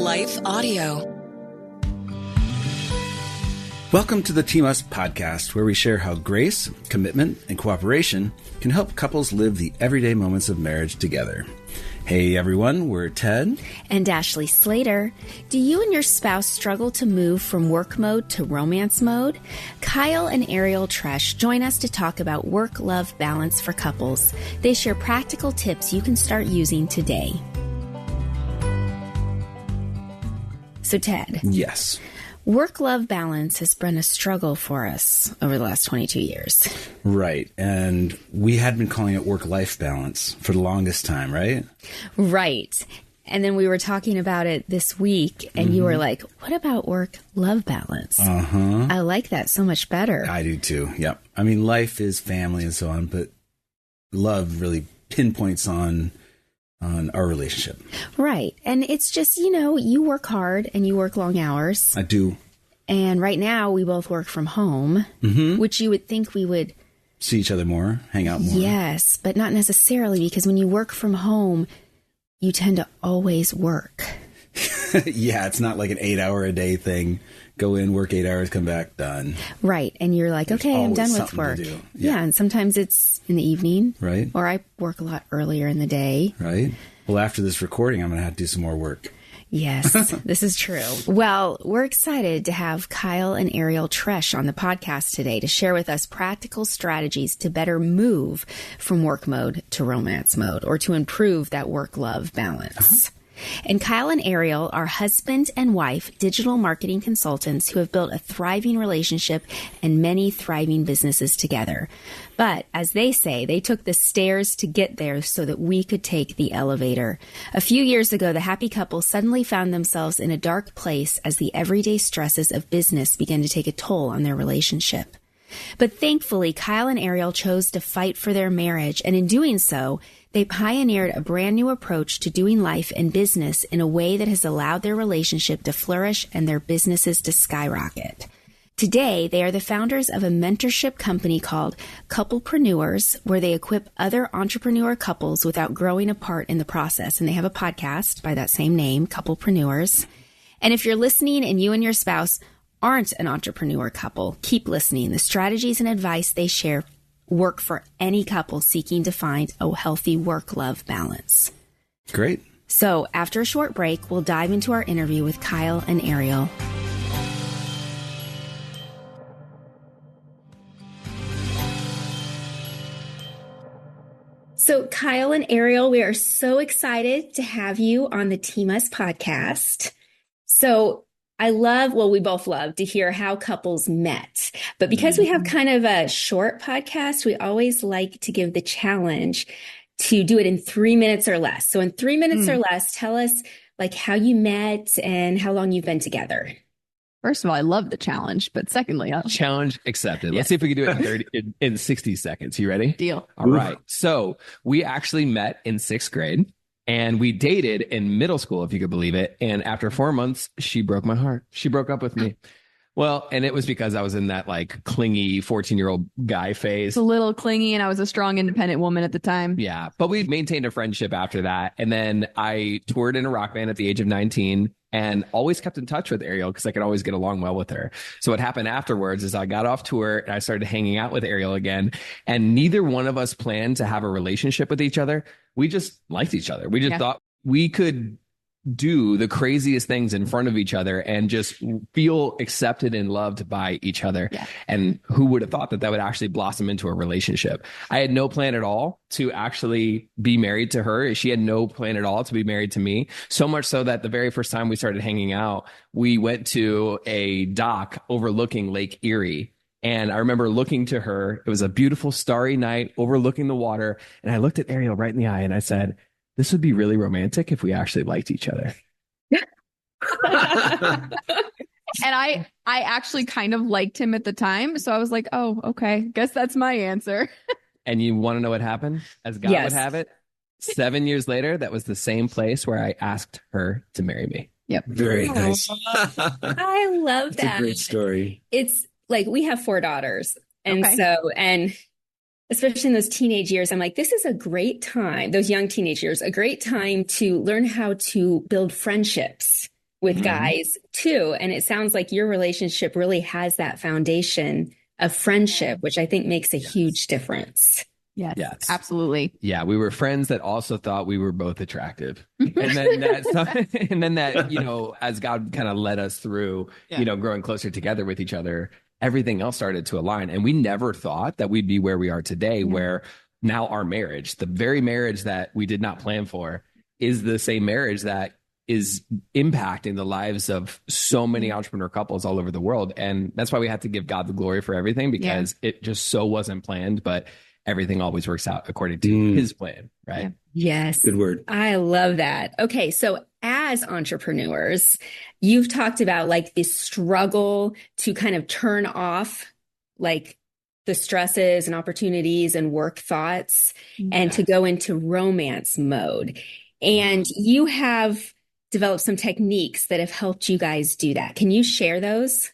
Life Audio. Welcome to the Team Us podcast, where we share how grace, commitment, and cooperation can help couples live the everyday moments of marriage together. Hey everyone, we're Ted and Ashley Slater. Do you and your spouse struggle to move from work mode to romance mode? Kyle and Ariel Tresch join us to talk about work-love balance for couples. They share practical tips you can start using today. So Ted. Yes. Work-love balance has been a struggle for us over the last 22 years. Right. And we had been calling it work-life balance for the longest time, right? Right. And then we were talking about it this week, and you were like, what about work-love balance? Uh-huh. I like that so much better. I do too. Yep. I mean, life is family and so on, but love really pinpoints on our relationship. Right. And it's just, you work hard and you work long hours. I do. And right now we both work from home, which you would think we would see each other more, hang out more. Yes, but not necessarily, because when you work from home, you tend to always work. Yeah, it's not like an 8-hour-a-day thing. Go in, work 8 hours, come back, done. Right. And you're like, okay, I'm done with work. Yeah. And sometimes it's in the evening. Right. Or I work a lot earlier in the day. Right. Well, after this recording, I'm going to have to do some more work. Yes, this is true. Well, we're excited to have Kyle and Ariel Tresch on the podcast today to share with us practical strategies to better move from work mode to romance mode, or to improve that work-love balance. And Kyle and Ariel are husband and wife digital marketing consultants who have built a thriving relationship and many thriving businesses together. But as they say, they took the stairs to get there so that we could take the elevator. A few years ago, the happy couple suddenly found themselves in a dark place as the everyday stresses of business began to take a toll on their relationship. But thankfully, Kyle and Ariel chose to fight for their marriage, and in doing so, they pioneered a brand new approach to doing life and business in a way that has allowed their relationship to flourish and their businesses to skyrocket. Today, they are the founders of a mentorship company called Couplepreneurs, where they equip other entrepreneur couples without growing apart in the process. And they have a podcast by that same name, Couplepreneurs. And if you're listening and you and your spouse aren't an entrepreneur couple, keep listening. The strategies and advice they share work for any couple seeking to find a healthy work-love balance. Great. So after a short break, we'll dive into our interview with Kyle and Ariel. So Kyle and Ariel, we are so excited to have you on the Team Us podcast. So we both love to hear how couples met. But because we have kind of a short podcast, we always like to give the challenge to do it in 3 minutes or less. So in 3 minutes or less, tell us like how you met and how long you've been together. First of all, I love the challenge, but secondly, challenge accepted. Let's see if we can do it in 60 seconds. You ready? Deal. All right. So we actually met in 6th grade. And we dated in middle school, if you could believe it. And after 4 months, she broke my heart. She broke up with me. Well, and it was because I was in that like clingy 14-year-old guy phase. It's a little clingy, and I was a strong, independent woman at the time. Yeah. But we maintained a friendship after that. And then I toured in a rock band at the age of 19 and always kept in touch with Ariel because I could always get along well with her. So what happened afterwards is I got off tour and I started hanging out with Ariel again. And neither one of us planned to have a relationship with each other. We just liked each other. We just thought we could do the craziest things in front of each other and just feel accepted and loved by each other. Yeah. And who would have thought that would actually blossom into a relationship? I had no plan at all to actually be married to her. She had no plan at all to be married to me. So much so that the very first time we started hanging out, we went to a dock overlooking Lake Erie. And I remember looking to her. It was a beautiful starry night overlooking the water. And I looked at Ariel right in the eye and I said, this would be really romantic if we actually liked each other. And I actually kind of liked him at the time. So I was like, oh, okay. Guess that's my answer. And you want to know what happened? As God would have it, 7 years later, that was the same place where I asked her to marry me. Yep. Very nice. I love that. It's a great story. It's like we have 4 daughters. And and especially in those teenage years, I'm like, this is a great time, those young teenage years, a great time to learn how to build friendships with guys too. And it sounds like your relationship really has that foundation of friendship, which I think makes a huge difference. Yes, absolutely. Yeah, we were friends that also thought we were both attractive. And then that, as God kind of led us through, growing closer together with each other, everything else started to align. And we never thought that we'd be where we are today, where now our marriage, the very marriage that we did not plan for, is the same marriage that is impacting the lives of so many entrepreneur couples all over the world. And that's why we had to give God the glory for everything, because it just so wasn't planned, but everything always works out according to his plan, right? Yes. Good word. I love that. Okay. So as entrepreneurs, you've talked about like this struggle to kind of turn off like the stresses and opportunities and work thoughts and to go into romance mode. And you have developed some techniques that have helped you guys do that. Can you share those?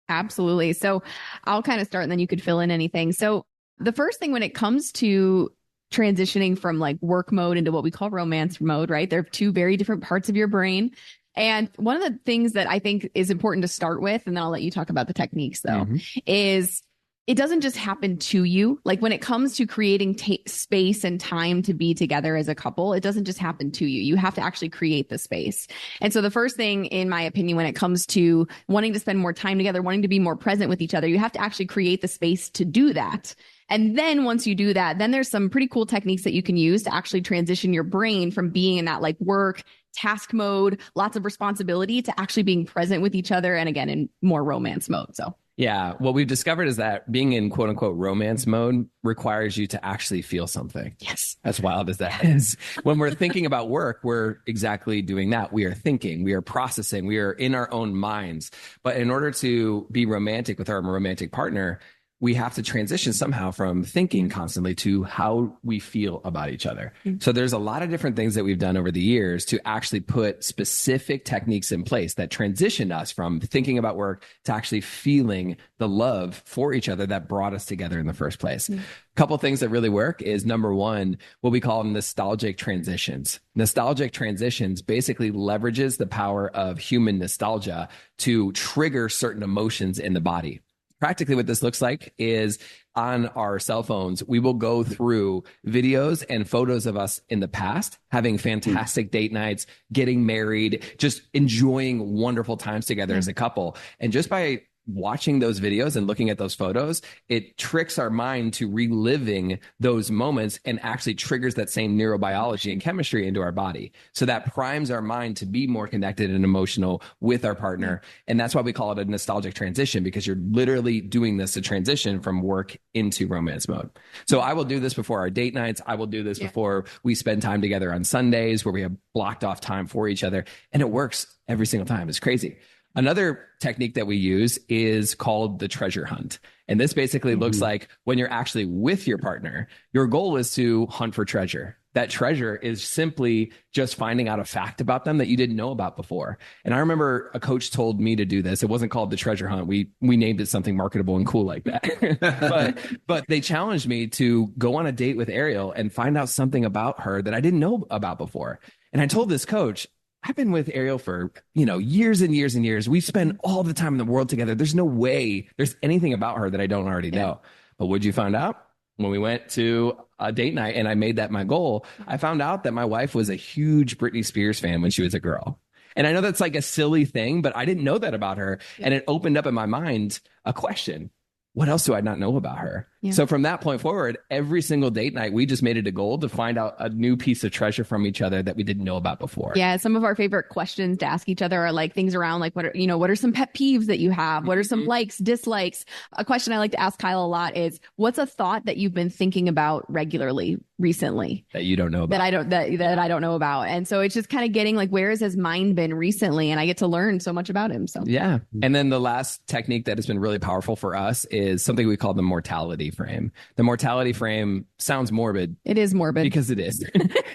Absolutely. So I'll kind of start and then you could fill in anything. So the first thing when it comes to transitioning from like work mode into what we call romance mode, right? They're two very different parts of your brain. And one of the things that I think is important to start with, and then I'll let you talk about the techniques though, is it doesn't just happen to you. Like when it comes to creating space and time to be together as a couple, it doesn't just happen to you. You have to actually create the space. And so the first thing, in my opinion, when it comes to wanting to spend more time together, wanting to be more present with each other, you have to actually create the space to do that. And then once you do that, then there's some pretty cool techniques that you can use to actually transition your brain from being in that like work, task mode, lots of responsibility, to actually being present with each other. And again, in more romance mode. So yeah, what we've discovered is that being in quote unquote romance mode requires you to actually feel something. Yes. As wild as that is. When we're thinking about work, we're exactly doing that. We are thinking, we are processing, we are in our own minds. But in order to be romantic with our romantic partner, we have to transition somehow from thinking constantly to how we feel about each other. So there's a lot of different things that we've done over the years to actually put specific techniques in place that transitioned us from thinking about work to actually feeling the love for each other that brought us together in the first place. A couple of things that really work is, number one, what we call nostalgic transitions. Nostalgic transitions basically leverages the power of human nostalgia to trigger certain emotions in the body. Practically what this looks like is on our cell phones, we will go through videos and photos of us in the past, having fantastic date nights, getting married, just enjoying wonderful times together as a couple. And just by watching those videos and looking at those photos, it tricks our mind to reliving those moments and actually triggers that same neurobiology and chemistry into our body. So that primes our mind to be more connected and emotional with our partner. And that's why we call it a nostalgic transition, because you're literally doing this to transition from work into romance mode. So I will do this before our date nights. I will do this before we spend time together on Sundays, where we have blocked off time for each other. And it works every single time. It's crazy. Another technique that we use is called the treasure hunt. And this basically looks like when you're actually with your partner, your goal is to hunt for treasure. That treasure is simply just finding out a fact about them that you didn't know about before. And I remember a coach told me to do this. It wasn't called the treasure hunt. We named it something marketable and cool like that. but they challenged me to go on a date with Ariel and find out something about her that I didn't know about before. And I told this coach, I've been with Ariel for, years and years and years. We spend all the time in the world together. There's no way there's anything about her that I don't already know. But what'd you find out? When we went to a date night and I made that my goal, I found out that my wife was a huge Britney Spears fan when she was a girl. And I know that's like a silly thing, but I didn't know that about her. And it opened up in my mind a question. What else do I not know about her? So from that point forward, every single date night, we just made it a goal to find out a new piece of treasure from each other that we didn't know about before. Yeah. Some of our favorite questions to ask each other are like things around like, what are some pet peeves that you have? What are some likes, dislikes? A question I like to ask Kyle a lot is, what's a thought that you've been thinking about regularly recently that you don't know about? That I don't know about. And so it's just kind of getting like, where has his mind been recently? And I get to learn so much about him. So yeah. And then the last technique that has been really powerful for us is something we call the mortality frame. The mortality frame sounds morbid. It is morbid. Because it is.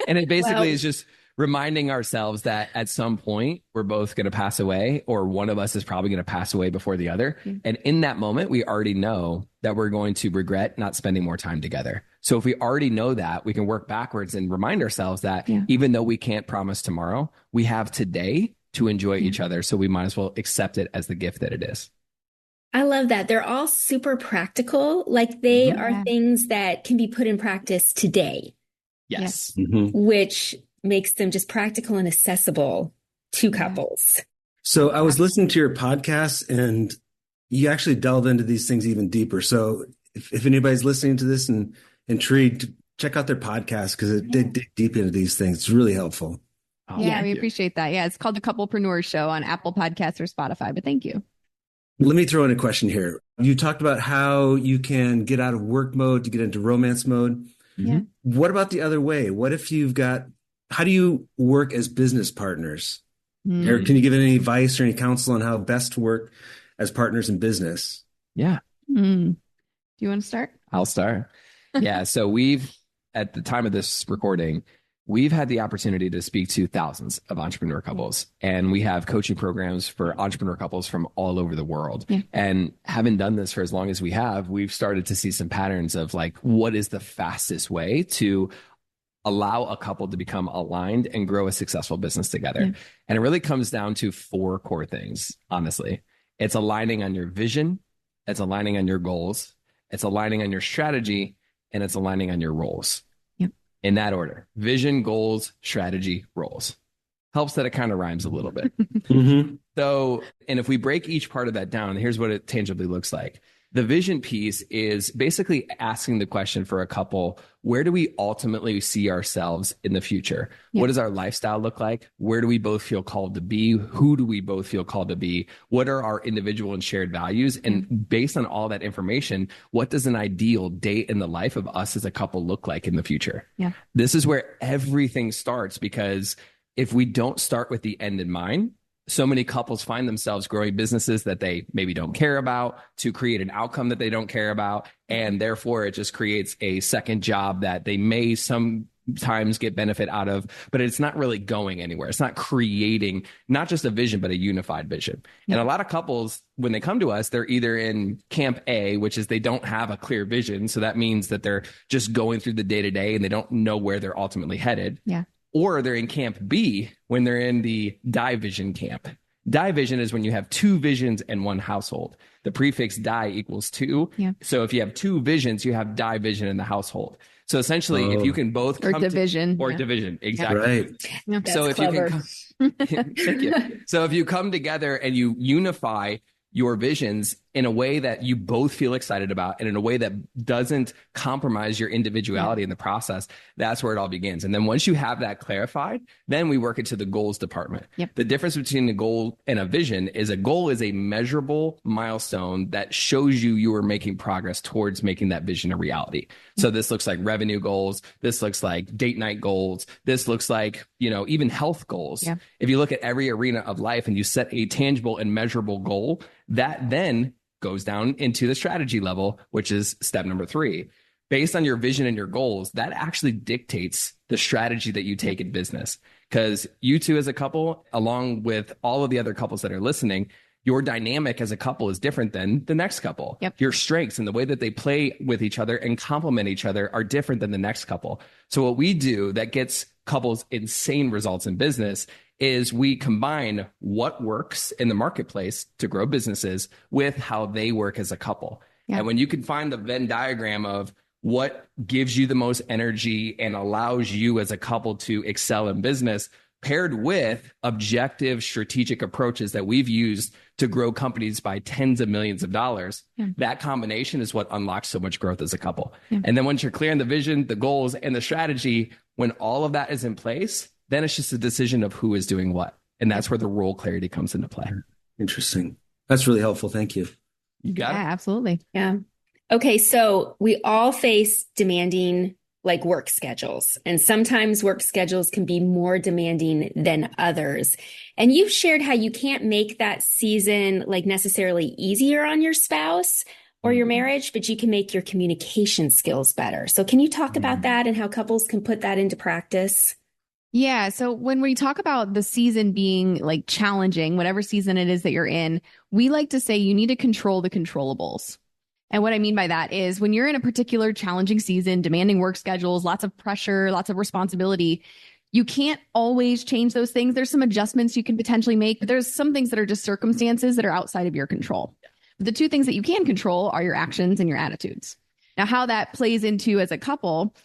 And it basically is just reminding ourselves that at some point we're both going to pass away, or one of us is probably going to pass away before the other. And in that moment, we already know that we're going to regret not spending more time together. So if we already know that, we can work backwards and remind ourselves that even though we can't promise tomorrow, we have today to enjoy each other. So we might as well accept it as the gift that it is. I love that. They're all super practical. Like they are things that can be put in practice today. Yes. Which makes them just practical and accessible to couples. So I was listening to your podcast and you actually delve into these things even deeper. So if anybody's listening to this and intrigued, check out their podcast because they dig deep into these things. It's really helpful. Oh, yeah, we appreciate that. Yeah, it's called the Couplepreneur Show on Apple Podcasts or Spotify, but thank you. Let me throw in a question here. You talked about how you can get out of work mode to get into romance mode. Yeah. What about the other way? What if how do you work as business partners? Or can you give any advice or any counsel on how best to work as partners in business? Yeah. Do you want to start? I'll start. Yeah. So at the time of this recording, we've had the opportunity to speak to thousands of entrepreneur couples, and we have coaching programs for entrepreneur couples from all over the world. Yeah. And having done this for as long as we have, we've started to see some patterns of like, what is the fastest way to allow a couple to become aligned and grow a successful business together. Yeah. And it really comes down to 4 core things, honestly. It's aligning on your vision, it's aligning on your goals, it's aligning on your strategy, and it's aligning on your roles. Yep. In that order: vision, goals, strategy, roles. Helps that it kind of rhymes a little bit. So, and if we break each part of that down, here's what it tangibly looks like. The vision piece is basically asking the question for a couple: where do we ultimately see ourselves in the future? Yeah. What does our lifestyle look like? Where do we both feel called to be? Who do we both feel called to be? What are our individual and shared values? And based on all that information, what does an ideal date in the life of us as a couple look like in the future? Yeah. This is where everything starts, because if we don't start with the end in mind, so many couples find themselves growing businesses that they maybe don't care about to create an outcome that they don't care about. And therefore, it just creates a second job that they may sometimes get benefit out of, but it's not really going anywhere. It's not creating not just a vision, but a unified vision. Yeah. And a lot of couples, when they come to us, they're either in camp A, which is they don't have a clear vision. So that means that they're just going through the day to day and they don't know where they're ultimately headed. Yeah. Or they're in camp B when they're in the division camp. Division is when you have 2 visions in one household. The prefix di equals 2. Yeah. So if you have 2 visions, you have division in the household. So essentially, if you can both come division. Division, exactly. Right. Yeah, so if clever. You can thank you. So if you come together and you unify your visions in a way that you both feel excited about and in a way that doesn't compromise your individuality in the process, that's where it all begins. And then once you have that clarified, then we work into the goals department. Yep. The difference between a goal and a vision is a goal is a measurable milestone that shows you are making progress towards making that vision a reality. So this looks like revenue goals. This looks like date night goals. This looks like, even health goals. Yeah. If you look at every arena of life and you set a tangible and measurable goal, that then goes down into the strategy level, which is step number 3. Based on your vision and your goals, that actually dictates the strategy that you take in business. Because you two as a couple, along with all of the other couples that are listening, your dynamic as a couple is different than the next couple. Yep. Your strengths and the way that they play with each other and complement each other are different than the next couple. So what we do that gets couples insane results in business is we combine what works in the marketplace to grow businesses with how they work as a couple. Yeah. And when you can find the Venn diagram of what gives you the most energy and allows you as a couple to excel in business, paired with objective strategic approaches that we've used to grow companies by tens of millions of dollars, that combination is what unlocks so much growth as a couple. Yeah. And then once you're clear on the vision, the goals, and the strategy, when all of that is in place, then it's just a decision of who is doing what. And that's where the role clarity comes into play. Interesting. That's really helpful. Thank you. You got it. Absolutely. Yeah. Okay. So we all face demanding work schedules, and sometimes work schedules can be more demanding than others. And you've shared how you can't make that season necessarily easier on your spouse or your marriage, but you can make your communication skills better. So can you talk about that and how couples can put that into practice? Yeah. So when we talk about the season being challenging, whatever season it is that you're in, we like to say you need to control the controllables. And what I mean by that is when you're in a particular challenging season, demanding work schedules, lots of pressure, lots of responsibility, You can't always change those things. There's some adjustments you can potentially make, but there's some things that are just circumstances that are outside of your control. The two things that you can control are your actions and your attitudes. Now, how that plays into as a couple,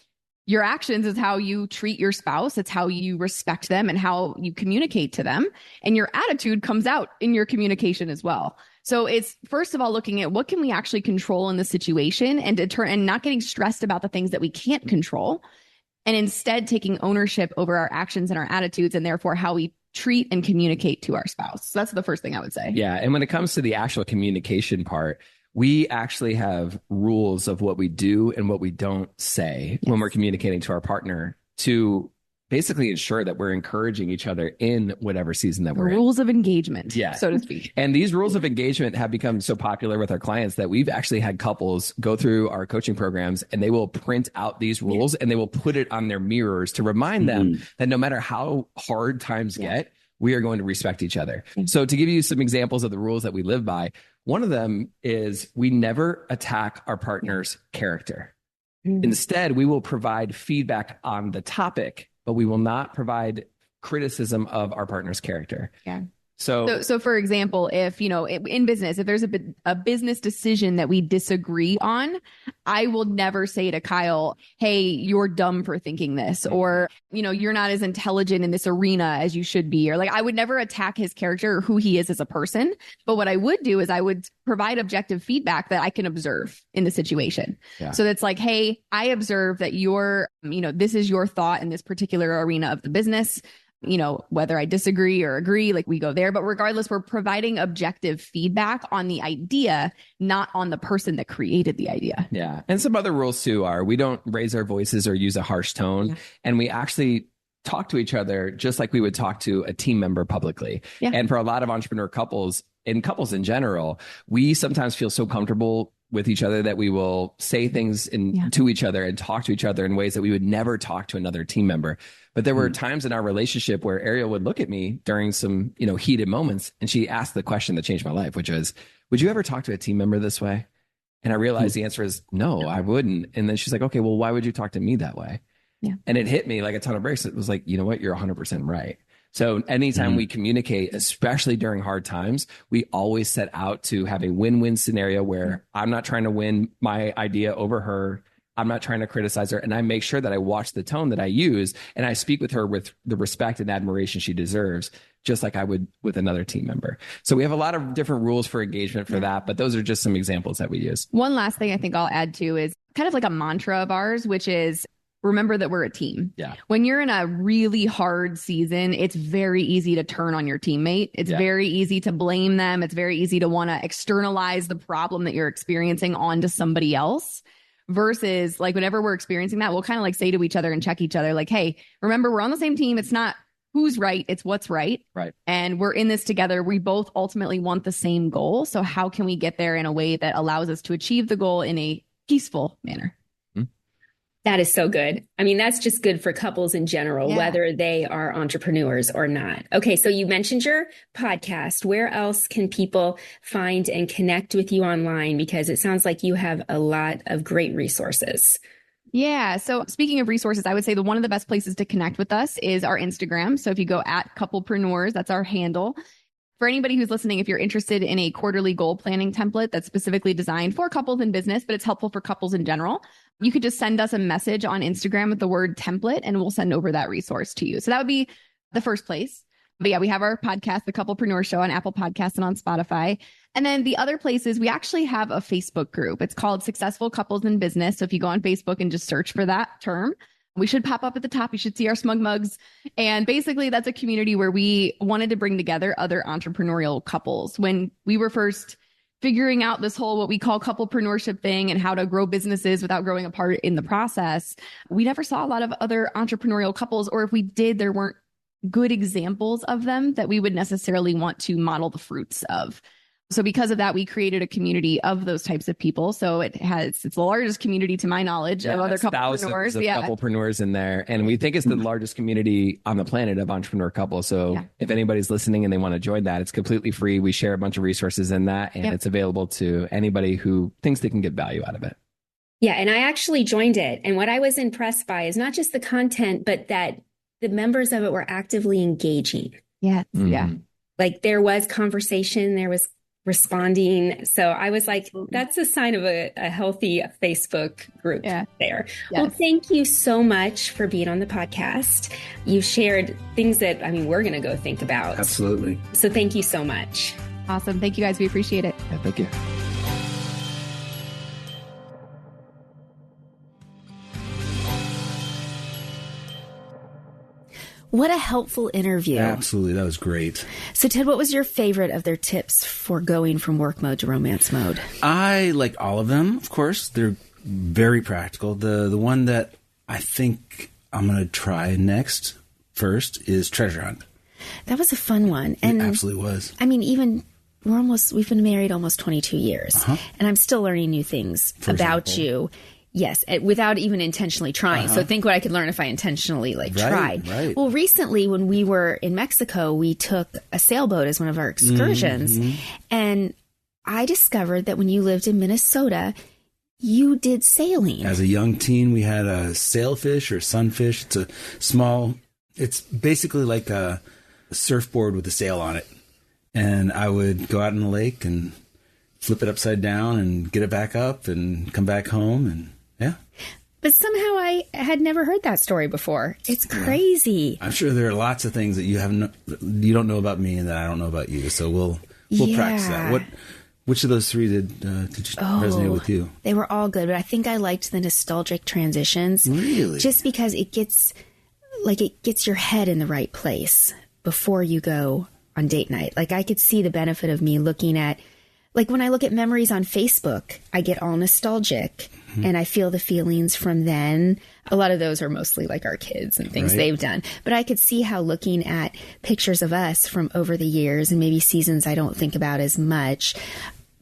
your actions is how you treat your spouse. It's how you respect them and how you communicate to them. And your attitude comes out in your communication as well. So it's first of all looking at what can we actually control in the situation and not getting stressed about the things that we can't control, and instead taking ownership over our actions and our attitudes, and therefore how we treat and communicate to our spouse. So that's the first thing I would say. Yeah. And when it comes to the actual communication part, we actually have rules of what we do and what we don't say when we're communicating to our partner to basically ensure that we're encouraging each other in whatever season that we're in. Rules of engagement, so to speak. And these rules of engagement have become so popular with our clients that we've actually had couples go through our coaching programs, and they will print out these rules and they will put it on their mirrors to remind them that no matter how hard times get, we are going to respect each other. So to give you some examples of the rules that we live by, one of them is we never attack our partner's character. Instead, we will provide feedback on the topic, but we will not provide criticism of our partner's character. So for example, if, in business, if there's a business decision that we disagree on, I will never say to Kyle, hey, you're dumb for thinking this, or, you're not as intelligent in this arena as you should be. Or like, I would never attack his character or who he is as a person. But what I would do is I would provide objective feedback that I can observe in the situation. So that's like, hey, I observe that this is your thought in this particular arena of the business. Whether I disagree or agree, like we go there. But regardless, we're providing objective feedback on the idea, not on the person that created the idea. Yeah. And some other rules too are we don't raise our voices or use a harsh tone. And we actually talk to each other just like we would talk to a team member publicly. And for a lot of entrepreneur couples and couples in general, we sometimes feel so comfortable with each other that we will say things to each other and talk to each other in ways that we would never talk to another team member. But there were times in our relationship where Ariel would look at me during some, heated moments, and she asked the question that changed my life, which was, would you ever talk to a team member this way? And I realized the answer is no, I wouldn't. And then she's like, okay, well, why would you talk to me that way? And it hit me like a ton of bricks. It was like, you know what? You're 100% right. So anytime we communicate, especially during hard times, we always set out to have a win-win scenario where I'm not trying to win my idea over her. I'm not trying to criticize her. And I make sure that I watch the tone that I use, and I speak with her with the respect and admiration she deserves, just like I would with another team member. So we have a lot of different rules for engagement for that, but those are just some examples that we use. One last thing I think I'll add to is kind of like a mantra of ours, which is remember that we're a team. When you're in a really hard season, it's very easy to turn on your teammate. It's very easy to blame them. It's very easy to want to externalize the problem that you're experiencing onto somebody else. Versus like whenever we're experiencing that, we'll kind of like say to each other and check each other like, hey, remember, we're on the same team. It's not who's right, it's what's right. And we're in this together. We both ultimately want the same goal. So how can we get there in a way that allows us to achieve the goal in a peaceful manner? That is so good. I mean, that's just good for couples in general, whether they are entrepreneurs or not. Okay, so you mentioned your podcast. Where else can people find and connect with you online? Because it sounds like you have a lot of great resources. Yeah. So speaking of resources, I would say one of the best places to connect with us is our Instagram. So if you go at Couplepreneurs, that's our handle. For anybody who's listening, if you're interested in a quarterly goal planning template that's specifically designed for couples in business, but it's helpful for couples in general, you could just send us a message on Instagram with the word template, and we'll send over that resource to you. So that would be the first place. But yeah, we have our podcast, The Couplepreneur Show, on Apple Podcasts and on Spotify. And then the other places, we actually have a Facebook group. It's called Successful Couples in Business. So if you go on Facebook and just search for that term, we should pop up at the top. You should see our smug mugs. And basically, that's a community where we wanted to bring together other entrepreneurial couples. When we were first figuring out this whole what we call couplepreneurship thing and how to grow businesses without growing apart in the process, we never saw a lot of other entrepreneurial couples, or if we did, there weren't good examples of them that we would necessarily want to model the fruits of. So because of that, we created a community of those types of people. So it's the largest community to my knowledge of other couplepreneurs. Couplepreneurs in there. And we think it's the largest community on the planet of entrepreneur couples. So if anybody's listening and they want to join that, it's completely free. We share a bunch of resources in that, and it's available to anybody who thinks they can get value out of it. Yeah. And I actually joined it. And what I was impressed by is not just the content, but that the members of it were actively engaging. Yeah. Yeah. Like there was conversation, there was responding. So I was like, that's a sign of a healthy Facebook group there. Yes. Well, thank you so much for being on the podcast. You shared things that, we're going to go think about. Absolutely. So thank you so much. Awesome. Thank you guys. We appreciate it. Yeah, thank you. What a helpful interview. Absolutely. That was great. So, Ted, what was your favorite of their tips for going from work mode to romance mode? I like all of them, of course. They're very practical. The one that I think I'm going to try first is treasure hunt. That was a fun one. And it absolutely was. We've been married almost 22 years, and I'm still learning new things about you. Yes, without even intentionally trying. So think what I could learn if I intentionally tried. Right. Well, recently when we were in Mexico, we took a sailboat as one of our excursions. And I discovered that when you lived in Minnesota, you did sailing. As a young teen, we had a sailfish or sunfish. It's basically like a surfboard with a sail on it. And I would go out in the lake and flip it upside down and get it back up and come back home and But somehow I had never heard that story before. It's crazy. I'm sure there are lots of things that you don't know about me and that I don't know about you. So we'll practice that. Which of those three did resonate with you? They were all good, but I think I liked the nostalgic transitions. Really? Just because it gets your head in the right place before you go on date night. Like I could see the benefit of me looking at, like when I look at memories on Facebook, I get all nostalgic and I feel the feelings from then. A lot of those are mostly like our kids and things they've done. But I could see how looking at pictures of us from over the years and maybe seasons I don't think about as much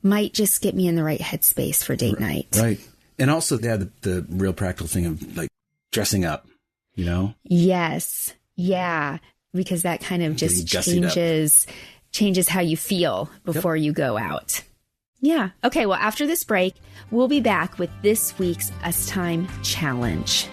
might just get me in the right headspace for date night. Right. And also they had the real practical thing of like dressing up, you know? Yes. Yeah. Because that kind of just changes how you feel before you go out. Yeah. Okay. Well, after this break, we'll be back with this week's Us Time Challenge.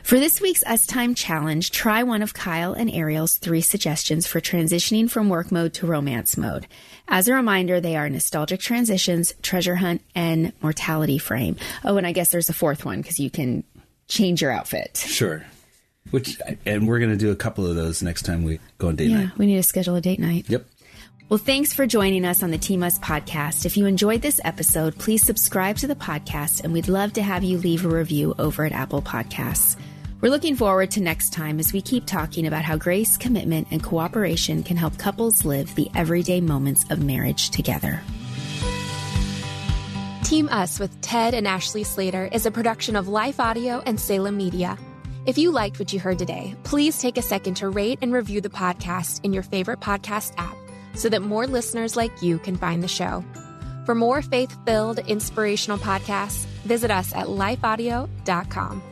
For this week's Us Time Challenge, try one of Kyle and Ariel's 3 suggestions for transitioning from work mode to romance mode. As a reminder, they are nostalgic transitions, treasure hunt, and mortality frame. Oh, and I guess there's a 4th one because you can change your outfit. Sure. And we're going to do a couple of those next time we go on date night. Yeah, we need to schedule a date night. Yep. Well, thanks for joining us on the Team Us podcast. If you enjoyed this episode, please subscribe to the podcast, and we'd love to have you leave a review over at Apple Podcasts. We're looking forward to next time as we keep talking about how grace, commitment, and cooperation can help couples live the everyday moments of marriage together. Team Us with Ted and Ashley Slater is a production of Life Audio and Salem Media. If you liked what you heard today, please take a second to rate and review the podcast in your favorite podcast app so that more listeners like you can find the show. For more faith-filled, inspirational podcasts, visit us at lifeaudio.com.